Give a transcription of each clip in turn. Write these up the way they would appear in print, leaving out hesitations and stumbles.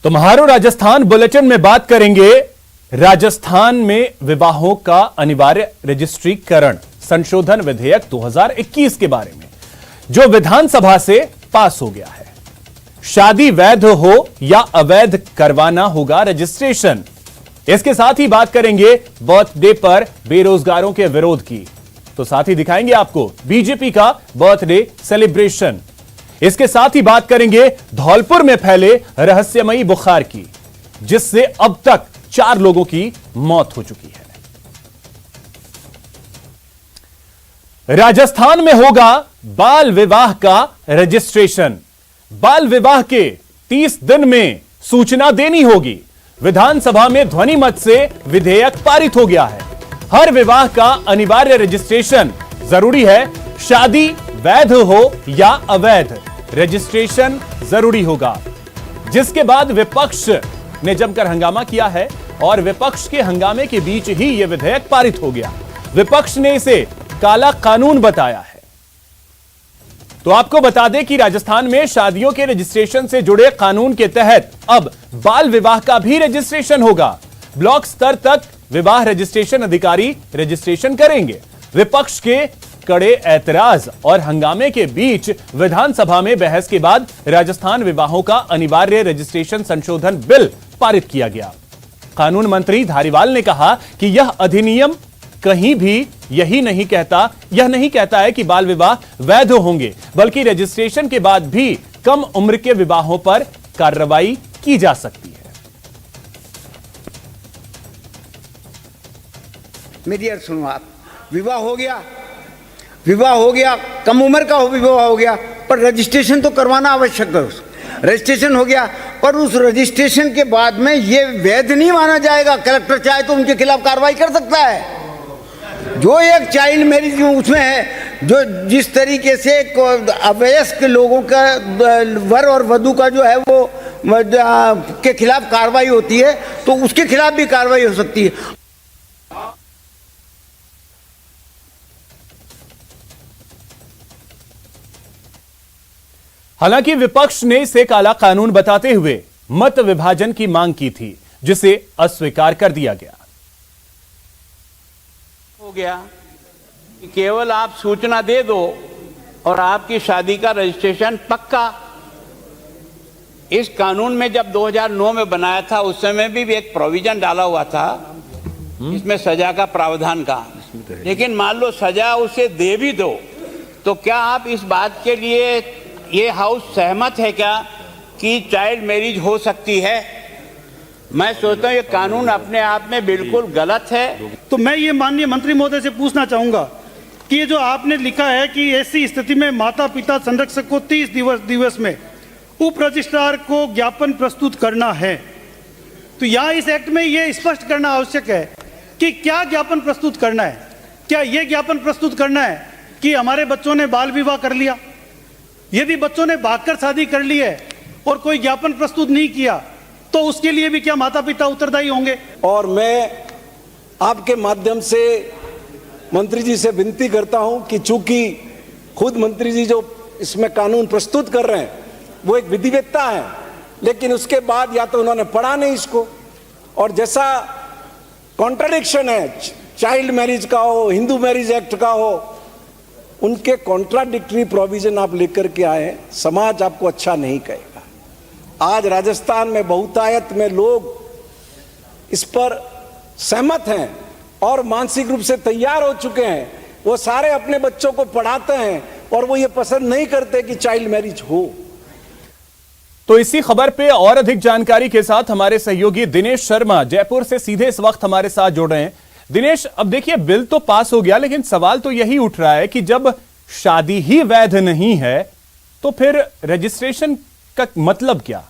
तुम्हारो Rajasthan bulletin में बात करेंगे राजस्थान में विवाहों का अनिवार्य रजिस्ट्रीकरण संशोधन विधेयक 2021 के बारे में, जो विधानसभा से पास हो गया है। शादी वैध हो या अवैध करवाना होगा रजिस्ट्रेशन। इसके साथ ही बात करेंगे बर्थडे पर बेरोजगारों के विरोध की, तो साथ ही दिखाएंगे आपको बीजेपी का बर्थडे सेलिब्रेशन। इसके साथ ही बात करेंगे धौलपुर में फैले रहस्यमयी बुखार की, जिससे अब तक 4 लोगों की मौत हो चुकी है। राजस्थान में होगा बाल विवाह का रजिस्ट्रेशन। बाल विवाह के 30 दिन में सूचना देनी होगी। विधानसभा में ध्वनि मत से विधेयक पारित हो गया है। हर विवाह का अनिवार्य रजिस्ट्रेशन जरूरी है। शादी वैध हो या अवैध, रजिस्ट्रेशन जरूरी होगा। जिसके बाद विपक्ष ने जमकर हंगामा किया है और विपक्ष के हंगामे के बीच ही यह विधेयक पारित हो गया। विपक्ष ने इसे काला कानून बताया है। तो आपको बता दें कि राजस्थान में शादियों के रजिस्ट्रेशन से जुड़े कानून के तहत अब बाल विवाह का भी रजिस्ट्रेशन होगा। ब्लॉक स्तर तक विवाह रजिस्ट्रेशन अधिकारी रजिस्ट्रेशन करेंगे। विपक्ष के कड़े ऐतराज और हंगामे के बीच विधानसभा में बहस के बाद राजस्थान विवाहों का अनिवार्य रजिस्ट्रेशन संशोधन बिल पारित किया गया। कानून मंत्री धारीवाल ने कहा कि यह अधिनियम कहीं भी यह नहीं कहता है कि बाल विवाह वैध होंगे, बल्कि रजिस्ट्रेशन के बाद भी कम उम्र के विवाहों पर कार्रवाई की जा सकती है। मेरी अर्ज सुनो आप, विवाह हो गया, कम उम्र का विवाह हो गया, पर रजिस्ट्रेशन तो करवाना आवश्यक है। रजिस्ट्रेशन हो गया, पर उस रजिस्ट्रेशन के बाद में ये वैध नहीं माना जाएगा। कलेक्टर चाहे तो उनके खिलाफ कार्रवाई कर सकता है। जो एक चाइल्ड मैरिज उसमें है, जो जिस तरीके से अवयस्क लोगों का वर और वधू का जो है वो के खिलाफ कार्रवाई होती है, तो उसके खिलाफ भी कार्रवाई हो सकती है। हालांकि विपक्ष ने इसे काला कानून बताते हुए मत विभाजन की मांग की थी, जिसे अस्वीकार कर दिया गया। हो गया कि केवल आप सूचना दे दो और आपकी शादी का रजिस्ट्रेशन पक्का। इस कानून में जब 2009 में बनाया था, उस समय भी एक प्रोविजन डाला हुआ था इसमें सजा का प्रावधान का। लेकिन मान लो सजा उसे दे भी दो, तो क्या आप इस बात के लिए ये हाउस सहमत है क्या कि चाइल्ड मैरिज हो सकती है? मैं सोचता हूँ ये कानून अपने आप में बिल्कुल गलत है। तो मैं ये माननीय मंत्री महोदय से पूछना चाहूंगा कि ये जो आपने लिखा है कि ऐसी स्थिति में माता पिता संरक्षक को 30 दिवस में उप रजिस्ट्रार को ज्ञापन प्रस्तुत करना है, तो यहाँ इस एक्ट में ये स्पष्ट करना आवश्यक है कि क्या ज्ञापन प्रस्तुत करना है। क्या ये ज्ञापन प्रस्तुत करना है कि हमारे बच्चों ने बाल विवाह कर लिया? यदि बच्चों ने भागकर शादी कर ली है और कोई ज्ञापन प्रस्तुत नहीं किया, तो उसके लिए भी क्या माता पिता उत्तरदायी होंगे? और मैं आपके माध्यम से मंत्री जी से विनती करता हूं कि चूंकि खुद मंत्री जी जो इसमें कानून प्रस्तुत कर रहे हैं वो एक विधिवेत्ता है, लेकिन उसके बाद या तो उन्होंने पढ़ा नहीं इसको, और जैसा कॉन्ट्राडिक्शन है चाइल्ड मैरिज का हो, हिंदू मैरिज एक्ट का हो, उनके कॉन्ट्राडिक्टरी प्रोविजन आप लेकर के आए, समाज आपको अच्छा नहीं कहेगा। आज राजस्थान में बहुतायत में लोग इस पर सहमत हैं और मानसिक रूप से तैयार हो चुके हैं। वो सारे अपने बच्चों को पढ़ाते हैं और वो ये पसंद नहीं करते कि चाइल्ड मैरिज हो। तो इसी खबर पे और अधिक जानकारी के साथ हमारे सहयोगी दिनेश शर्मा जयपुर से सीधे इस वक्त हमारे साथ जुड़ रहे हैं। दिनेश, अब देखिए बिल तो पास हो गया, लेकिन सवाल तो यही उठ रहा है कि जब शादी ही वैध नहीं है तो फिर रजिस्ट्रेशन का मतलब क्या?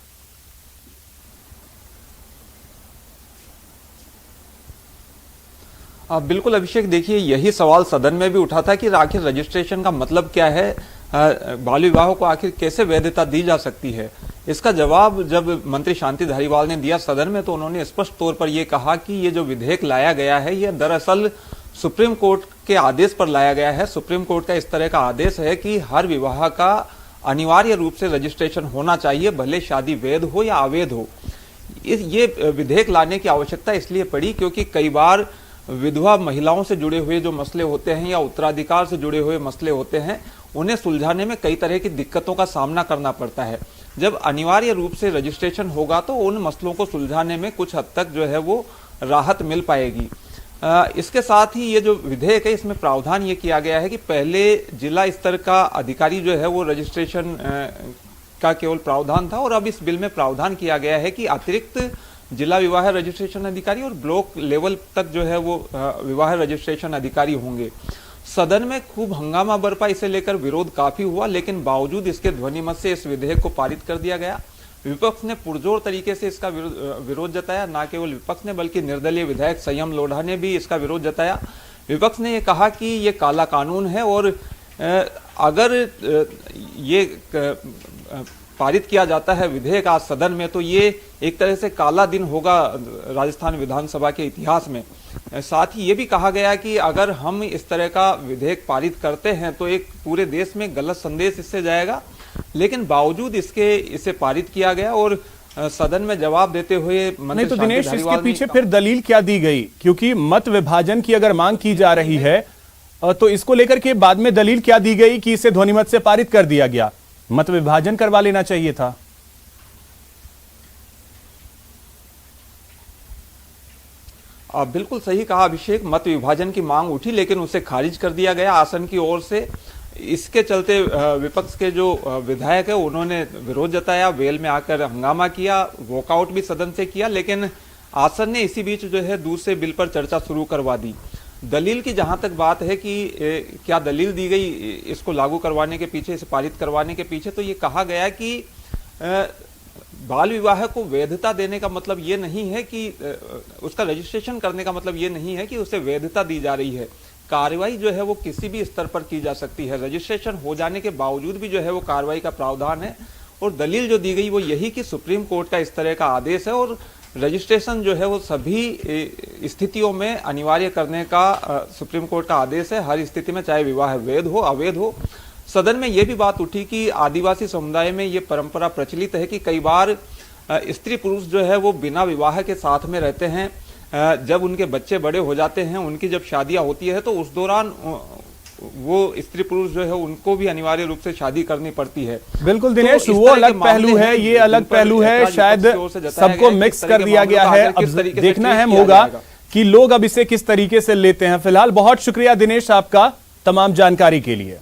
बिल्कुल अभिषेक, देखिए यही सवाल सदन में भी उठा था कि आखिर रजिस्ट्रेशन का मतलब क्या है, बाल विवाह को आखिर कैसे वैधता दी जा सकती है। इसका जवाब जब मंत्री शांति धारीवाल ने दिया सदन में, तो उन्होंने स्पष्ट तौर पर यह कहा कि ये जो विधेयक लाया गया है यह दरअसल सुप्रीम कोर्ट के आदेश पर लाया गया है। सुप्रीम कोर्ट का इस तरह का आदेश है कि हर विवाह का अनिवार्य रूप से रजिस्ट्रेशन होना चाहिए, भले शादी वैध हो या अवैध हो। ये विधेयक लाने की आवश्यकता इसलिए पड़ी क्योंकि कई बार विधवा महिलाओं से जुड़े हुए जो मसले होते हैं या उत्तराधिकार से जुड़े हुए मसले होते हैं, उन्हें सुलझाने में कई तरह की दिक्कतों का सामना करना पड़ता है। जब अनिवार्य रूप से रजिस्ट्रेशन होगा तो उन मसलों को सुलझाने में कुछ हद तक जो है वो राहत मिल पाएगी। इसके साथ ही ये जो विधेयक है इसमें प्रावधान ये किया गया है कि पहले जिला स्तर का अधिकारी जो है वो रजिस्ट्रेशन का केवल प्रावधान था और अब इस बिल में प्रावधान किया गया है कि अतिरिक्त जिला विवाह रजिस्ट्रेशन अधिकारी और ब्लॉक लेवल तक जो है वो विवाह रजिस्ट्रेशन अधिकारी होंगे। सदन में खूब हंगामा बरपा, इसे लेकर विरोध काफी हुआ, लेकिन बावजूद इसके ध्वनिमत से इस विधेयक को पारित कर दिया गया। विपक्ष ने पुरजोर तरीके से इसका विरोध जताया। न केवल विपक्ष ने बल्कि निर्दलीय विधायक संयम लोढ़ा ने भी इसका विरोध जताया। विपक्ष ने यह कहा कि ये काला कानून है और अगर ये पारित किया जाता है विधेयक आज सदन में तो ये एक तरह से काला दिन होगा राजस्थान विधानसभा के इतिहास में। साथ ही ये भी कहा गया कि अगर हम इस तरह का विधेयक पारित करते हैं तो एक पूरे देश में गलत संदेश इससे जाएगा, लेकिन बावजूद इसे पारित किया गया और सदन में जवाब देते हुए नहीं तो दिनेश, इसके पीछे फिर दलील क्या दी गई? क्योंकि मत विभाजन की अगर मांग की जा रही है तो इसको लेकर के बाद में दलील क्या दी गई कि इसे ध्वनिमत से पारित कर दिया गया? मत विभाजन करवा लेना चाहिए था। आप बिल्कुल सही कहा अभिषेक, मत विभाजन की मांग उठी लेकिन उसे खारिज कर दिया गया आसन की ओर से। इसके चलते विपक्ष के जो विधायक है उन्होंने विरोध जताया, वेल में आकर हंगामा किया, वॉकआउट भी सदन से किया, लेकिन आसन ने इसी बीच जो है दूसरे बिल पर चर्चा शुरू करवा दी। दलील की जहां तक बात है कि क्या दलील दी गई इसको लागू करवाने के पीछे, इसे पारित करवाने के पीछे, तो ये कहा गया कि बाल विवाह को वैधता देने का मतलब ये नहीं है कि उसका रजिस्ट्रेशन करने का मतलब ये नहीं है कि उसे वैधता दी जा रही है। कार्रवाई जो है वो किसी भी स्तर पर की जा सकती है। रजिस्ट्रेशन हो जाने के बावजूद भी जो है वो कार्रवाई का प्रावधान है। और दलील जो दी गई वो यही कि सुप्रीम कोर्ट का इस तरह का आदेश है और रजिस्ट्रेशन जो है वो सभी स्थितियों में अनिवार्य करने का सुप्रीम कोर्ट का आदेश है, हर स्थिति में, चाहे विवाह वैध हो अवैध हो। सदन में यह भी बात उठी कि आदिवासी समुदाय में ये परंपरा प्रचलित है कि कई बार स्त्री पुरुष जो है वो बिना विवाह के साथ में रहते हैं। जब उनके बच्चे बड़े हो जाते हैं, उनकी जब शादियां होती है तो उस दौरान वो स्त्री पुरुष जो है उनको भी अनिवार्य रूप से शादी करनी पड़ती है। बिल्कुल दिनेश, तो वो अलग पहलू है, ये अलग पहलू है, शायद सबको मिक्स कर दिया गया है। अब देखना है होगा कि लोग अब इसे किस तरीके से लेते हैं। फिलहाल बहुत शुक्रिया दिनेश आपका तमाम जानकारी के लिए।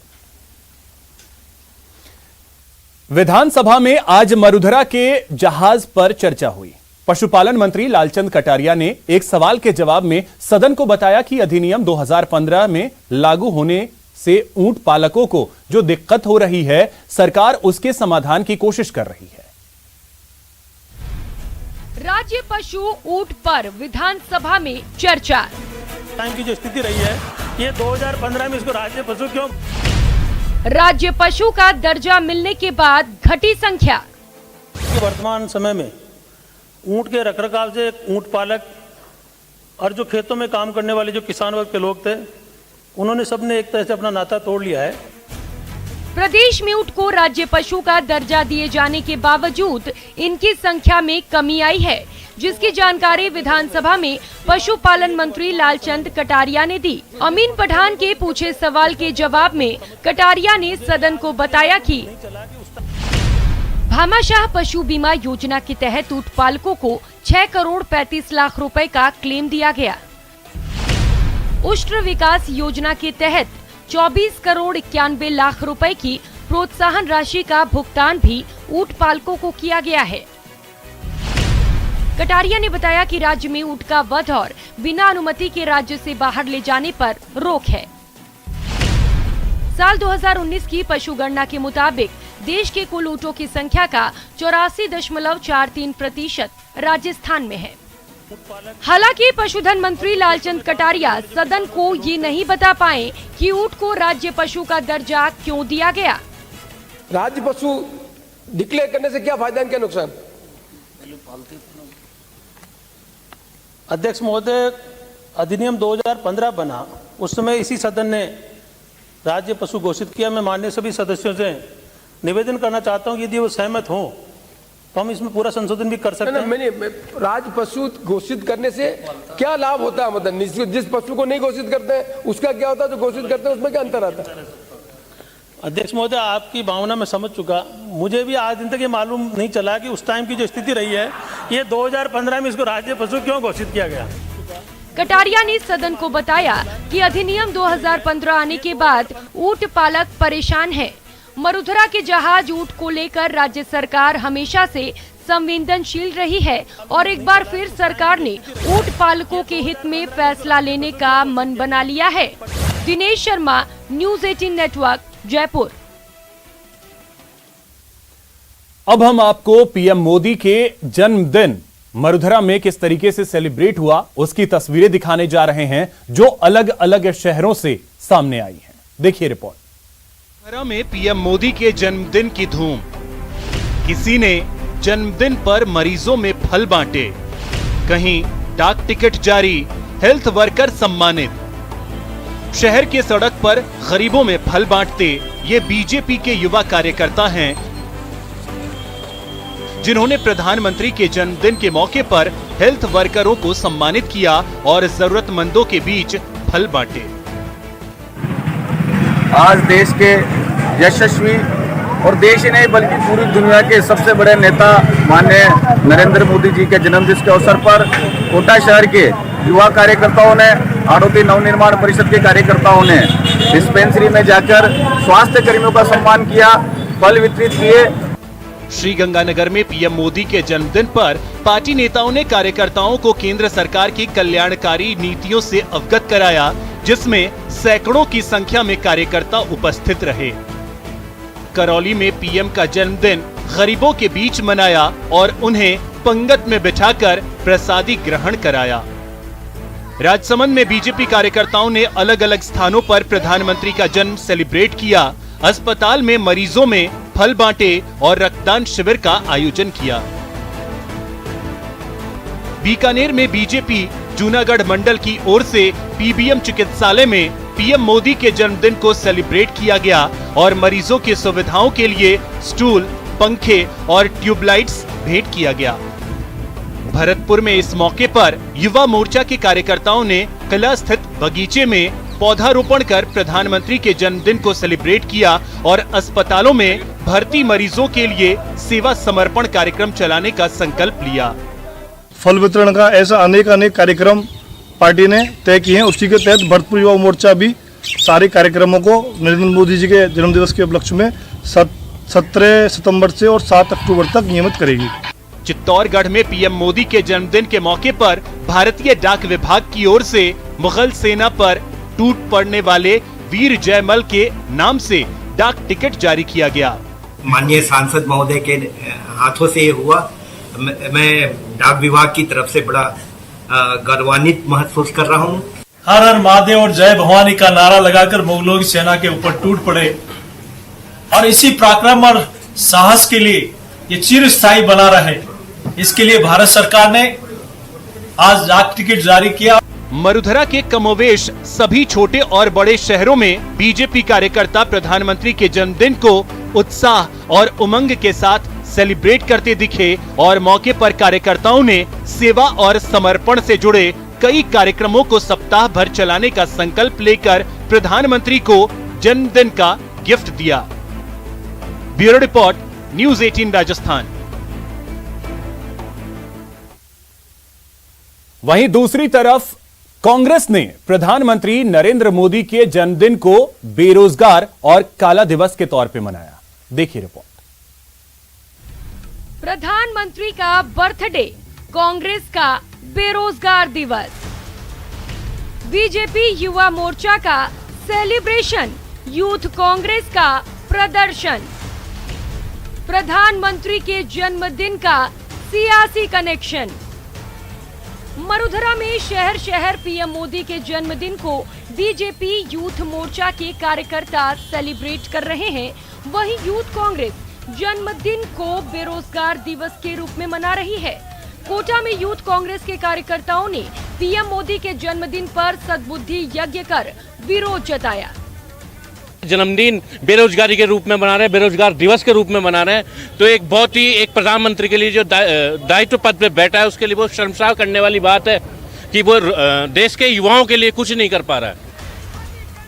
विधानसभा में आज मरुधरा के जहाज पर चर्चा हुई। पशुपालन मंत्री लालचंद कटारिया ने एक सवाल के जवाब में सदन को बताया कि अधिनियम 2015 में लागू होने से ऊंट पालकों को जो दिक्कत हो रही है, सरकार उसके समाधान की कोशिश कर रही है। राज्य पशु ऊंट पर विधानसभा में चर्चा। टाइम की जो स्थिति रही है, ये 2015 में इसको राज्य पशु क्यों? राज्य पशु का दर्जा मिलने के बाद घटी संख्या। वर्तमान समय में ऊंट के रखरखाव से ऊंट पालक और जो खेतों में काम करने वाले जो किसान वर्ग के लोग थे, उन्होंने सबने एक तरह से अपना नाता तोड़ लिया है। प्रदेश में ऊंट को राज्य पशु का दर्जा दिए जाने के बावजूद इनकी संख्या में कमी आई है, जिसकी जानकारी विधानसभा में पशुपालन मंत्री लालचंद कटारिया ने दी। अमीन पठान के पूछे सवाल के जवाब में कटारिया ने सदन को बताया कि भामाशाह पशु बीमा योजना के तहत ऊंट पालकों को 6 करोड़ 35 लाख रुपए का क्लेम दिया गया। उष्ट्र विकास योजना के तहत 24 करोड़ 91 लाख रुपए की प्रोत्साहन राशि का भुगतान भी ऊंट पालकों को किया गया है। कटारिया ने बताया कि राज्य में ऊंट का वध और बिना अनुमति के राज्य से बाहर ले जाने पर रोक है। साल 2019 की पशु गणना के मुताबिक देश के कुल ऊंटों की संख्या का 84.43% राजस्थान में है। हालांकि पशुधन मंत्री लालचंद कटारिया सदन को ये नहीं बता पाए कि ऊंट को राज्य पशु का दर्जा क्यों दिया गया। राज्य पशु डिक्लेयर करने से क्या फायदा, क्या नुकसान? अध्यक्ष महोदय, अधिनियम 2015 बना, उस समय इसी सदन ने राज्य पशु घोषित किया। मैं माननीय सभी सदस्यों से निवेदन करना चाहता हूं कि यदि वो सहमत हों तो हम इसमें पूरा संशोधन भी कर सकते हैं। मैंने राज पशु घोषित करने से क्या लाभ होता है, मतलब जिस पशु को नहीं घोषित करते हैं उसका क्या होता है, जो घोषित करते हैं उसमें क्या अंतर आता है? अध्यक्ष महोदय, आपकी भावना मैं समझ चुका। मुझे भी आज दिन तक ये मालूम नहीं चला कि उस टाइम की जो स्थिति रही है, ये 2015 में इसको राज्य पशु क्यों घोषित किया गया। कटारिया ने सदन को बताया कि अधिनियम 2015 आने के बाद ऊंट पालक परेशान है। मरुधरा के जहाज ऊंट को लेकर राज्य सरकार हमेशा से संवेदनशील रही है और एक बार फिर सरकार ने ऊंट पालकों के हित में फैसला लेने का मन बना लिया है। Dinesh Sharma, news 18 network, Jaipur. अब हम आपको पीएम मोदी के जन्मदिन मरुधरा में किस तरीके से सेलिब्रेट हुआ उसकी तस्वीरें दिखाने जा रहे हैं, जो अलग अलग शहरों से सामने आई हैं। देखिए रिपोर्ट। मरुधरा में पीएम मोदी के जन्मदिन की धूम। किसी ने जन्मदिन पर मरीजों में फल बांटे, कहीं डाक टिकट जारी, हेल्थ वर्कर सम्मानित। शहर के सड़क पर गरीबों में फल बांटते ये बीजेपी के युवा कार्यकर्ता हैं, जिन्होंने प्रधानमंत्री के जन्मदिन के मौके पर हेल्थ वर्करों को सम्मानित किया और जरूरतमंदों के बीच फल बांटे। आज देश के यशस्वी और देश ही नहीं बल्कि पूरी दुनिया के सबसे बड़े नेता माननीय नरेंद्र मोदी जी के जन्मदिन के अवसर पर कोटा शहर के युवा कार्यकर्ताओं ने, आड़ोती नवनिर्माण परिषद के कार्यकर्ताओं ने डिस्पेंसरी में जाकर स्वास्थ्य कर्मियों का सम्मान किया, फल वितरित किए। श्रीगंगानगर में पीएम मोदी के जन्मदिन पर पार्टी नेताओं ने कार्यकर्ताओं को केंद्र सरकार की कल्याणकारी नीतियों से अवगत कराया, जिसमें सैकड़ों की संख्या में कार्यकर्ता उपस्थित रहे। करौली में पीएम का जन्मदिन गरीबों के बीच मनाया और उन्हें पंगत में बिठाकर प्रसादी ग्रहण कराया। राजसमंद में बीजेपी कार्यकर्ताओं ने अलग अलग स्थानों पर प्रधानमंत्री का जन्म सेलिब्रेट किया। अस्पताल में मरीजों में फल बांटे और रक्तदान शिविर का आयोजन किया। बीकानेर में बीजेपी जूनागढ़ मंडल की ओर से पीबीएम चिकित्सालय में पीएम मोदी के जन्मदिन को सेलिब्रेट किया गया और मरीजों की सुविधाओं के लिए स्टूल, पंखे और ट्यूबलाइट्स भेंट किया गया। भरतपुर में इस मौके पर युवा मोर्चा के कार्यकर्ताओं ने किला स्थित बगीचे में पौधारोपण कर प्रधानमंत्री के जन्मदिन को सेलिब्रेट किया और अस्पतालों में भर्ती मरीजों के लिए सेवा समर्पण कार्यक्रम चलाने का संकल्प लिया। फल वितरण का ऐसा अनेक कार्यक्रम पार्टी ने तय किए हैं। उसी के तहत भरतपुर युवा मोर्चा भी सारे कार्यक्रमों को नरेंद्र मोदी जी के जन्मदिवस के उपलक्ष्य में 17 सितंबर से और 7 अक्टूबर तक नियमित करेगी। चित्तौड़गढ़ में पीएम मोदी के जन्मदिन के मौके पर भारतीय डाक विभाग की ओर से मुगल सेना पर टूट पड़ने वाले वीर जयमल के नाम से डाक टिकट जारी किया गया। माननीय सांसद महोदय के हाथों से ये हुआ। मैं डाक विभाग की तरफ से बड़ा गौरवान्वित महसूस कर रहा हूँ। हर हर महादेव और जय भवानी का नारा लगाकर मुगलों की सेना के ऊपर टूट पड़े और इसी पराक्रम और साहस के लिए ये चिरस्थायी बना रहे, इसके लिए भारत सरकार ने आज डाक टिकट जारी किया। मरुधरा के कमोवेश सभी छोटे और बड़े शहरों में बीजेपी कार्यकर्ता प्रधानमंत्री के जन्मदिन को उत्साह और उमंग के साथ सेलिब्रेट करते दिखे और मौके पर कार्यकर्ताओं ने सेवा और समर्पण से जुड़े कई कार्यक्रमों को सप्ताह भर चलाने का संकल्प लेकर प्रधानमंत्री को जन्मदिन का गिफ्ट दिया। Bureau report, news 18 Rajasthan. वहीं दूसरी तरफ कांग्रेस ने प्रधानमंत्री नरेंद्र मोदी के जन्मदिन को बेरोजगार और काला दिवस के तौर पर मनाया। देखिए रिपोर्ट। प्रधानमंत्री का बर्थडे, कांग्रेस का बेरोजगार दिवस। बीजेपी युवा मोर्चा का सेलिब्रेशन, यूथ कांग्रेस का प्रदर्शन। प्रधानमंत्री के जन्मदिन का सियासी कनेक्शन। मरुधरा में शहर शहर पीएम मोदी के जन्मदिन को बीजेपी यूथ मोर्चा के कार्यकर्ता सेलिब्रेट कर रहे हैं। वहीं यूथ कांग्रेस जन्मदिन को बेरोजगार दिवस के रूप में मना रही है। कोटा में यूथ कांग्रेस के कार्यकर्ताओं ने पीएम मोदी के जन्मदिन पर सद्बुद्धि यज्ञ कर विरोध जताया। जन्मदिन बेरोजगारी के रूप में मना रहे हैं, बेरोजगार दिवस के रूप में मना रहे हैं, तो एक बहुत ही एक प्रधानमंत्री के लिए जो दायित्व पद पे बैठा है उसके लिए वो शर्मसार करने वाली बात है कि वो देश के युवाओं के लिए कुछ नहीं कर पा रहा है।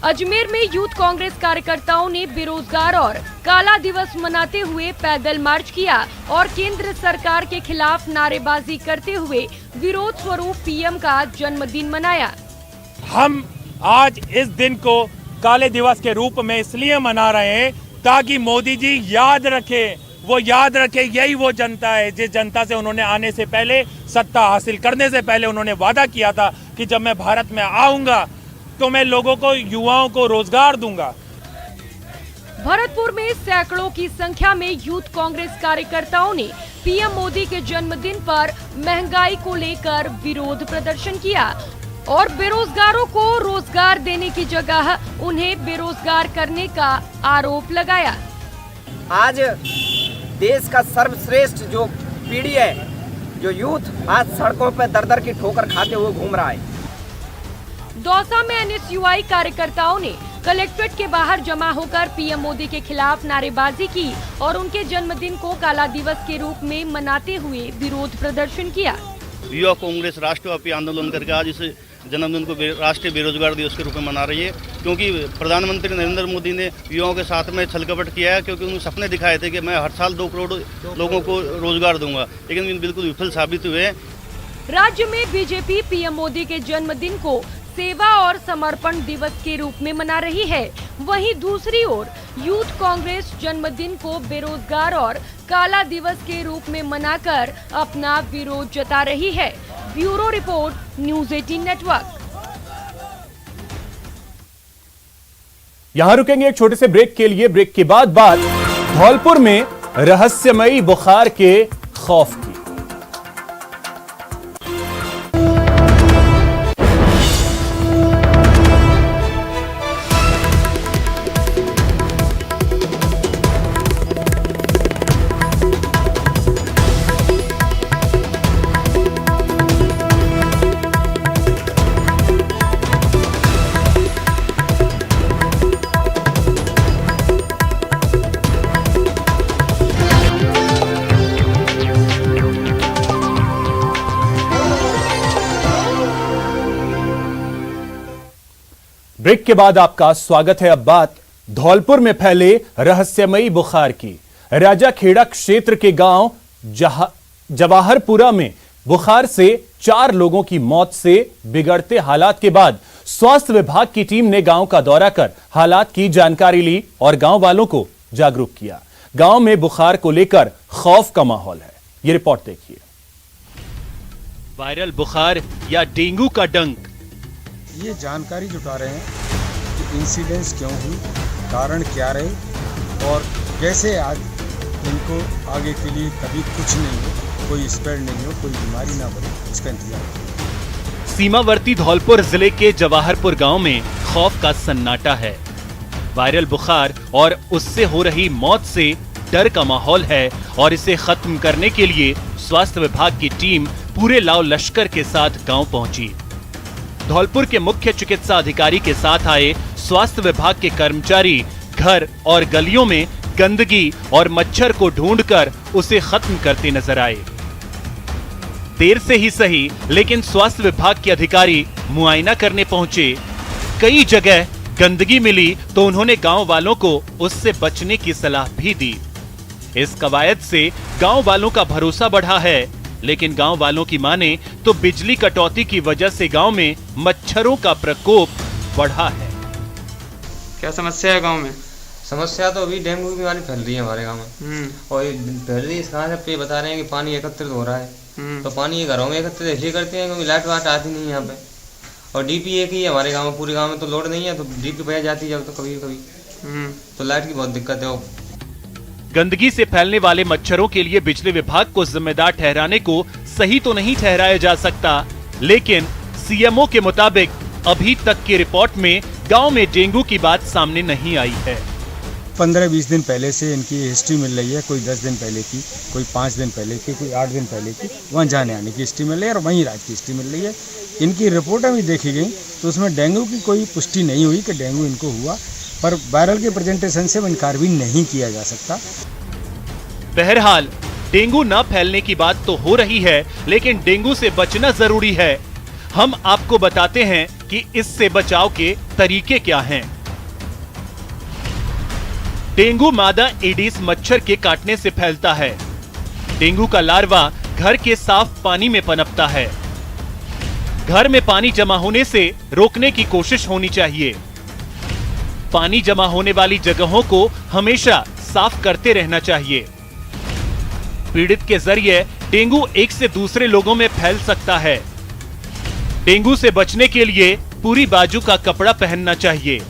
अजमेर में यूथ कांग्रेस कार्यकर्ताओं ने बेरोजगार और काला दिवस मनाते हुए पैदल मार्च किया और केंद्र सरकार के खिलाफ नारेबाजी करते हुए विरोध स्वरूप पीएम का जन्मदिन मनाया। हम आज इस दिन को काले दिवस के रूप में इसलिए मना रहे हैं ताकि मोदी जी याद रखे यही वो जनता है जिस जनता से उन्होंने आने से पहले, सत्ता हासिल करने से पहले उन्होंने वादा किया था कि जब मैं भारत में आऊंगा तो मैं लोगों को, युवाओं को रोजगार दूंगा। भरतपुर में सैकड़ों की संख्या में यूथ कांग्रेस कार्यकर्ताओं ने पीएम मोदी के जन्मदिन पर महंगाई को लेकर विरोध प्रदर्शन किया और बेरोजगारों को रोजगार देने की जगह उन्हें बेरोजगार करने का आरोप लगाया। आज देश का सर्वश्रेष्ठ जो पीढ़ी है, जो यूथ आज सड़कों पर दर-दर की ठोकर खाते हुए घूम रहा है। दौसा में एनएसयूआई कार्यकर्ताओं ने कलेक्ट्रेट के बाहर जमा होकर पीएम मोदी के खिलाफ नारेबाजी की और उनके जन्मदिन को काला दिवस के रूप में मनाते हुए विरोध प्रदर्शन किया। युवा कांग्रेस राष्ट्रव्यापी आंदोलन करके आज इस जन्मदिन को राष्ट्रीय बेरोजगार दिवस के रूप में मना रही है, क्योंकि प्रधानमंत्री नरेंद्र मोदी ने युवाओं के साथ में छलकपट किया है, क्योंकि उन्होंने सपने दिखाए थे कि मैं हर साल 2 करोड़ लोगों को रोजगार दूंगा, लेकिन बिल्कुल विफल साबित हुए। राज्य में बीजेपी पीएम मोदी के जन्मदिन को सेवा और समर्पण दिवस के रूप में मना रही है, वहीं दूसरी ओर यूथ कांग्रेस जन्मदिन को बेरोजगार और काला दिवस के रूप में मनाकर अपना विरोध जता रही है। Bureau report, news 18 network. यहां रुकेंगे एक छोटे से ब्रेक के लिए। ब्रेक के बाद बात धौलपुर में रहस्यमयी बुखार के खौफ की। ब्रेक के बाद आपका स्वागत है। अब बात धौलपुर में फैले रहस्यमयी बुखार की। राजाखेड़ा क्षेत्र के गांव जवाहरपुरा में बुखार से 4 लोगों की मौत से बिगड़ते हालात के बाद स्वास्थ्य विभाग की टीम ने गांव का दौरा कर हालात की जानकारी ली और गांव वालों को जागरूक किया। गांव में बुखार को लेकर खौफ का माहौल है। ये रिपोर्ट देखिए। वायरल बुखार या डेंगू का डंक, ये जानकारी जुटा रहे हैं कि इंसिडेंस क्यों हुई, कारण क्या रहे और कैसे आज इनको आगे के लिए कभी कुछ नहीं हो, कोई स्प्रेड नहीं हो, कोई बीमारी ना बने, इसका इंतजाम। सीमावर्ती धौलपुर जिले के जवाहरपुर गांव में खौफ का सन्नाटा है। वायरल बुखार और उससे हो रही मौत से डर का माहौल है और इसे खत्म करने के लिए स्वास्थ्य विभाग की टीम पूरे लाव लश्कर के साथ गांव पहुंची। धौलपुर के मुख्य चिकित्सा अधिकारी के साथ आए स्वास्थ्य विभाग के कर्मचारी घर और गलियों में गंदगी और मच्छर को ढूंढकर उसे खत्म करते नजर आए। देर से ही सही, लेकिन स्वास्थ्य विभाग के अधिकारी मुआयना करने पहुंचे। कई जगह गंदगी मिली तो उन्होंने गांव वालों को उससे बचने की सलाह भी दी। इस कवायद से गांव वालों का भरोसा बढ़ा है, लेकिन गांव वालों की माने तो बिजली कटौती की वजह से गांव में मच्छरों का प्रकोप बढ़ा है। क्या समस्या है गांव में? समस्या तो अभी डेंगू की बीमारी फैल रही है हमारे गांव में और ये फैल रही है इस कारण से बता रहे हैं कि पानी एकत्रित हो रहा है, तो पानी घरों में एकत्रित इसलिए करते हैं क्योंकि लाइट वाट आती नहीं है यहाँ पे और डीपी एक ही है हमारे गाँव में, पूरे गाँव में तो लोड नहीं है, तो डीपी बह जाती है जब तो कभी कभी, तो लाइट की बहुत दिक्कत है। गंदगी से फैलने वाले मच्छरों के लिए बिजली विभाग को जिम्मेदार ठहराने को सही तो नहीं ठहराया जा सकता, लेकिन सीएमओ के मुताबिक अभी तक की रिपोर्ट में गांव में डेंगू की बात सामने नहीं आई है। 15-20 दिन पहले से इनकी हिस्ट्री मिल रही है, कोई 10 दिन पहले की, कोई 5 दिन पहले की, कोई 8 दिन पहले की, वहाँ जाने आने की हिस्ट्री मिल रही है और वहीं रात की हिस्ट्री मिल रही है। इनकी रिपोर्टें भी देखी गई तो उसमें डेंगू की कोई पुष्टि नहीं हुई कि डेंगू इनको हुआ, पर वायरल के प्रेजेंटेशन से वो इनकार भी नहीं किया जा सकता। बहरहाल डेंगू न फैलने की बात तो हो रही है, लेकिन डेंगू से बचना जरूरी है। हम आपको बताते हैं कि इससे बचाव के तरीके क्या हैं। डेंगू मादा एडिस मच्छर के काटने से फैलता है। डेंगू का लार्वा घर के साफ पानी में पनपता है। घर में पानी जमा होने से रोकने की कोशिश होनी चाहिए। पानी जमा होने वाली जगहों को हमेशा साफ करते रहना चाहिए। पीड़ित के जरिए डेंगू एक से दूसरे लोगों में फैल सकता है। डेंगू से बचने के लिए पूरी बाजू का कपड़ा पहनना चाहिए।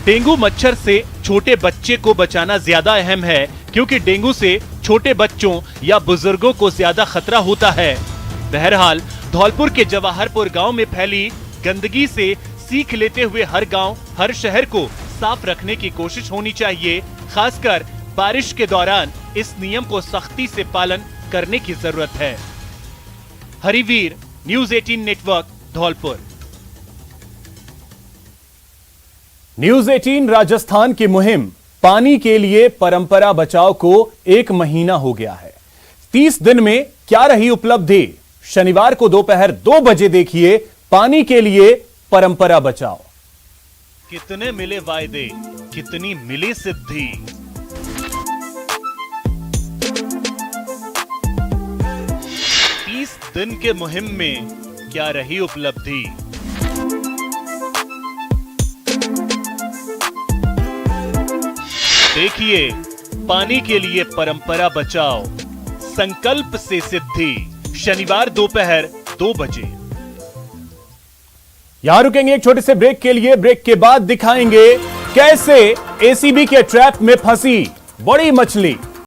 डेंगू मच्छर से छोटे बच्चे को बचाना ज्यादा अहम है, क्योंकि डेंगू से छोटे बच्चों या बुजुर्गों को ज्यादा खतरा होता है। बहरहाल धौलपुर के जवाहरपुर गांव में फैली गंदगी से सीख लेते हुए हर गांव, हर शहर को साफ रखने की कोशिश होनी चाहिए। खासकर बारिश के दौरान इस नियम को सख्ती से पालन करने की जरूरत है। Harivir, news 18 network, Dholpur. News 18 Rajasthan की मुहिम पानी के लिए परंपरा बचाओ को 1 महीना हो गया है। 30 दिन में क्या रही उपलब्धि? शनिवार को दोपहर 2 बजे देखिए पानी के लिए परंपरा बचाओ। कितने मिले वायदे, कितनी मिली सिद्धि। 30 दिन के मुहिम में क्या रही उपलब्धि? देखिए, पानी के लिए परंपरा बचाओ, संकल्प से सिद्धि। शनिवार दोपहर 2 बजे। यहां रुकेंगे एक छोटे से ब्रेक के लिए। ब्रेक के बाद दिखाएंगे कैसे एसीबी के ट्रैप में फंसी बड़ी मछली।